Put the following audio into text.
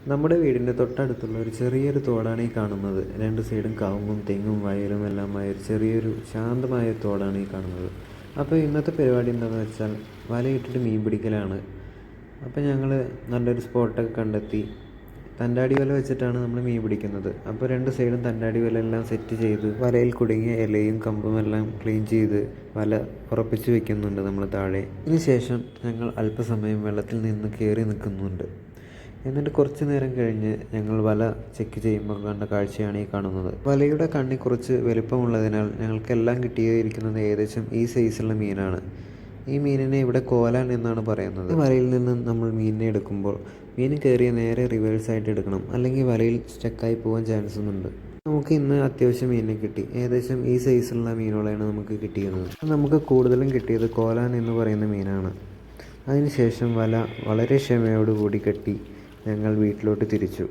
നമ്മുടെ വീടിൻ്റെ തൊട്ടടുത്തുള്ള ഒരു ചെറിയൊരു തോടാണ് ഈ കാണുന്നത്. രണ്ട് സൈഡും കവുങ്ങും തെങ്ങും വയലും എല്ലാമായ ഒരു ചെറിയൊരു ശാന്തമായ തോടാണ് ഈ കാണുന്നത്. അപ്പോൾ ഇന്നത്തെ പരിപാടി എന്താണെന്ന് വെച്ചാൽ വലയിട്ടിട്ട് മീൻ പിടിക്കലാണ്. അപ്പോൾ ഞങ്ങൾ നല്ലൊരു സ്പോട്ടൊക്കെ കണ്ടെത്തി തണ്ടാടി വല വെച്ചിട്ടാണ് നമ്മൾ മീൻ പിടിക്കുന്നത്. അപ്പോൾ രണ്ട് സൈഡും തണ്ടാടി വല എല്ലാം സെറ്റ് ചെയ്ത് വലയിൽ കുടുങ്ങിയ ഇലയും കമ്പും എല്ലാം ക്ലീൻ ചെയ്ത് വല ഉറപ്പിച്ച് വെക്കുന്നുണ്ട് നമ്മൾ താഴെ. ഇതിന് ശേഷം ഞങ്ങൾ അല്പസമയം വെള്ളത്തിൽ നിന്ന് കയറി നിൽക്കുന്നുണ്ട്. എന്നിട്ട് കുറച്ച് നേരം കഴിഞ്ഞ് ഞങ്ങൾ വല ചെക്ക് ചെയ്യുമ്പോൾ കണ്ട കാഴ്ചയാണ് ഈ കാണുന്നത്. വലയുടെ കണ്ണി കുറച്ച് വലുപ്പമുള്ളതിനാൽ ഞങ്ങൾക്കെല്ലാം കിട്ടിയിരിക്കുന്നത് ഏകദേശം ഈ സൈസുള്ള മീനാണ്. ഈ മീനിനെ ഇവിടെ കോലാൻ എന്നാണ് പറയുന്നത്. വലയിൽ നിന്ന് നമ്മൾ മീനിനെ എടുക്കുമ്പോൾ മീൻ കയറിയ നേരെ റിവേഴ്സായിട്ട് എടുക്കണം, അല്ലെങ്കിൽ വലയിൽ സ്റ്റക്കായി പോകാൻ ചാൻസ് ഉണ്ട്. നമുക്ക് ഇന്ന് അത്യാവശ്യം മീനിനെ കിട്ടി. ഏകദേശം ഈ സൈസുള്ള മീനുകളാണ് നമുക്ക് കിട്ടിയിരുന്നത്. നമുക്ക് കൂടുതലും കിട്ടിയത് കോലാൻ എന്ന് പറയുന്ന മീനാണ്. അതിനുശേഷം വല വളരെ ക്ഷമയോടുകൂടി കെട്ടി ഞങ്ങൾ വീട്ടിലോട്ട് തിരിച്ചു.